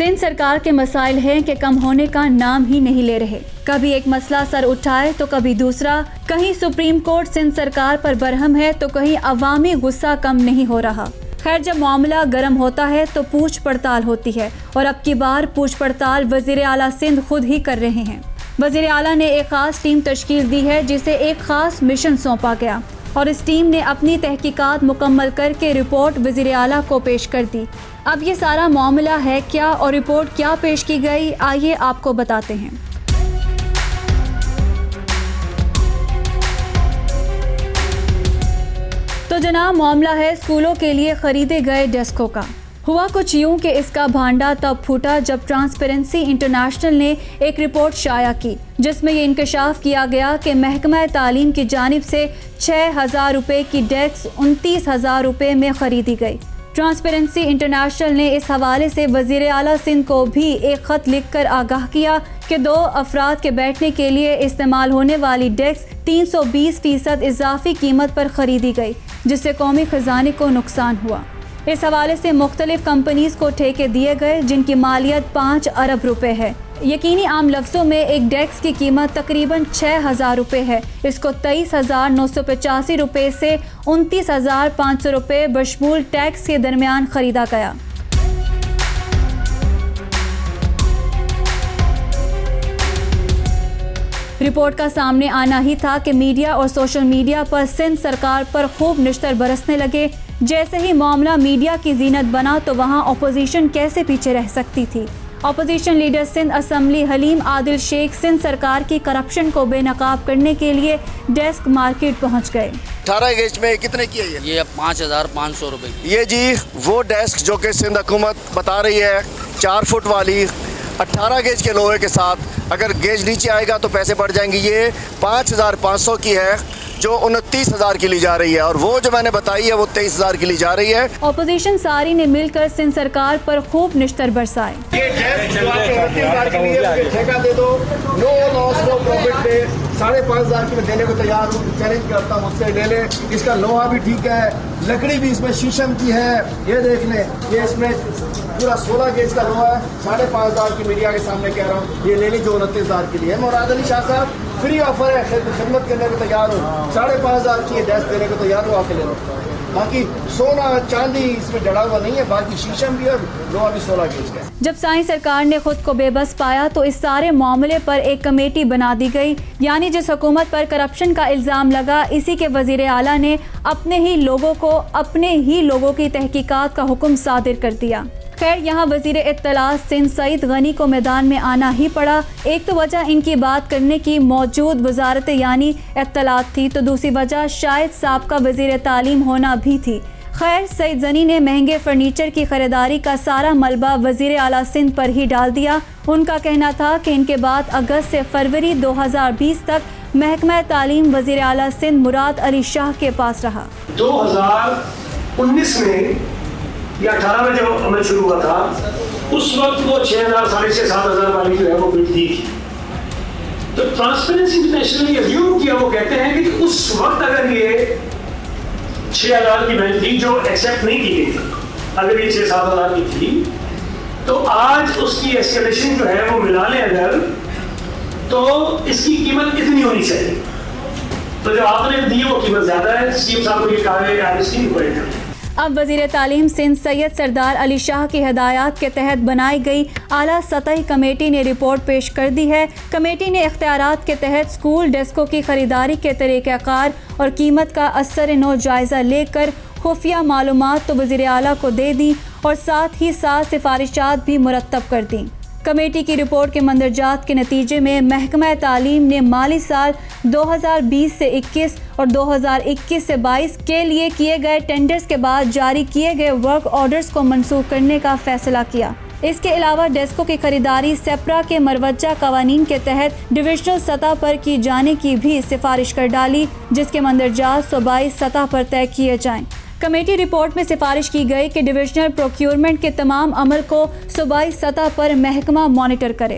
सिंध सरकार के मसाइल हैं कि कम होने का नाम ही नहीं ले रहे। कभी एक मसला सर उठाए तो कभी दूसरा। कहीं सुप्रीम कोर्ट सिंध सरकार पर बरहम है तो कहीं अवामी गुस्सा कम नहीं हो रहा। खैर, जब मामला गर्म होता है तो पूछ पड़ताल होती है और अब की बार पूछ पड़ताल वज़ीर आला सिंध खुद ही कर रहे हैं। वज़ीर आला ने एक खास टीम तश्कील दी है जिसे एक खास मिशन सौंपा गया और इस टीम ने अपनी तहकीकात मुकम्मल करके रिपोर्ट वज़ीर आला को पेश कर दी। अब ये सारा मामला है क्या और रिपोर्ट क्या पेश की गई, आइए आपको बताते हैं। तो जनाब, मामला है स्कूलों के लिए खरीदे गए डेस्कों का। हुआ कुछ यूं कि इसका भांडा तब फूटा जब ट्रांसपेरेंसी इंटरनेशनल ने एक रिपोर्ट शाया की जिसमें ये इंकशाफ किया गया कि महकमा तालीम की जानिब से 6,000 रुपये की डेस्क 29,000 रुपये में खरीदी गई। ट्रांसपेरेंसी इंटरनेशनल ने इस हवाले से वज़ीर आला सिंध को भी एक ख़त लिखकर आगाह किया कि 2 अफराद के बैठने के लिए इस्तेमाल होने वाली डेस्क 320% इजाफी कीमत पर खरीदी गई जिससे कौमी खजाने को नुकसान हुआ। इस हवाले से मुख्तलिफ कंपनीज को ठेके दिए गए जिनकी मालियत 5 अरब रुपए है। यकीनी आम लफ्ज़ों में एक डेस्क की कीमत तकरीबन 6,000 रुपये है। इसको 23,985 रुपये से 29,500 रुपये बशमूल टैक्स के दरमियान खरीदा गया। रिपोर्ट का सामने आना ही था कि मीडिया और सोशल मीडिया पर सिंध सरकार पर खूब निश्तर बरसने लगे। जैसे ही मामला मीडिया की जीनत बना तो वहां अपोजिशन कैसे पीछे रह सकती थी। Opposition leader Sindh assembly Haleem Adil Sheikh Sindh सरकार की करप्शन को बेनकाब करने के लिए डेस्क मार्केट पहुंच गए। 18 गेज में कितने की है ये 5,500 रुपये। ये जी वो डेस्क जो कि सिंध हुकूमत बता रही है 4 फुट वाली 18 गेज के लोहे के साथ, अगर गेज नीचे आएगा तो पैसे बढ़ जाएंगे। ये 5,500 की है जो 29,000 की ली जा रही है और वो जो मैंने बताई है वो 23,000 की ली जा रही है। ऑपोजिशन सारी ने मिलकर सिंध सरकार पर खूब निश्तर बरसाए। ये डेस्क जो आपके 29,000 के लिए मुझे ठेका दे दो, नो लॉस नो प्रॉफिट पे 5,500 की मैं देने को तैयार हूँ। चैलेंज करता हूँ, मुझसे ले ले। इसका लोहा भी ठीक है, लकड़ी भी इसमें शीशम की है। ये देख लें, ये इसमें पूरा 16 गेज का लोहा है। 5,500 की मीडिया के सामने कह रहा हूँ, ये ले ली जो 29,000 की लिए। मुराद अली शाह साहब फ्री ऑफर है, खिदमत करने को तैयार हूँ। 5,500 की डेस्क देने को तैयार हो, आके ले लो। बाकी सोना चांदी इसमें जड़ा हुआ नहीं है, बाकी शीशम भी और लोहा भी 16 गेज का है। जब साईं सरकार ने खुद को बेबस पाया तो इस सारे मामले पर एक कमेटी बना दी गई। यानी जिस हुकूमत पर करप्शन का इल्ज़ाम लगा, इसी के वज़ीर आला ने अपने ही लोगों की तहकीकात का हुक्म सादिर कर दिया। खैर, यहाँ वज़ीर इत्तलात सिंध सईद गनी को मैदान में आना ही पड़ा। एक तो वजह इनकी बात करने की मौजूद वजारत यानी इत्तलात थी, तो दूसरी वजह शायद साबका वज़ीर तालीम होना भी थी। खैर, सईद गनी ने महंगे फर्नीचर की खरीदारी का सारा मलबा वज़ीर आला सिंध पर ही डाल दिया। उनका कहना था कि इनके बाद अगस्त से फरवरी 2020 तक महकमा तालीम वज़ीर आला सिंध मुराद अली शाह के पास रहा। 2019 में या 18 में जब अमल शुरू हुआ था, उस वक्त वो 6,000 साढ़े 7,000 वाली जो है वो बिल थी। तो ट्रांसपेरेंसी इंटरनेशनल ने अज्यूम किया, वो कहते हैं कि उस वक्त अगर ये 6,000 की बिल थी जो एक्सेप्ट नहीं की गई थी, अगर ये 6-7,000 की थी, तो आज उसकी एस्केलेशन जो है वो मिला लें अगर, तो इसकी कीमत इतनी होनी चाहिए। तो जो आपने दी वो कीमत ज्यादा है। सीएम साहब को ये कहा है कि आज इसकी इंक्वायरी। अब वज़ीर तालीम सिंध सैयद सरदार अली शाह की हदायत के तहत बनाई गई आला सतही कमेटी ने रिपोर्ट पेश कर दी है। कमेटी ने इख्तियारात के तहत स्कूल डेस्कों की खरीदारी के तरीक़ाकार और कीमत का असर नो जायज़ा लेकर खुफिया मालूमात तो वज़ीर आला को दे दी और साथ ही साथ सिफारिशात भी मुरतब कर दी। कमेटी की रिपोर्ट के मंदरजात के नतीजे में महकमा तालीम ने माली साल 2020 से 21 और 2021 से 22 के लिए किए गए टेंडर्स के बाद जारी किए गए वर्क ऑर्डर्स को मनसूख करने का फैसला किया। इसके अलावा डेस्कों की खरीदारी सेप्रा के मरवजा कवानीन के तहत डिविजनल सतह पर की जाने की भी सिफारिश कर डाली, जिसके मंदरजात सूबाई सतह पर तय किए जाएं। कमेटी रिपोर्ट में सिफारिश की गई कि डिविजनल प्रोक्योरमेंट के तमाम अमल को सूबाई सतह पर महकमा मॉनिटर करे।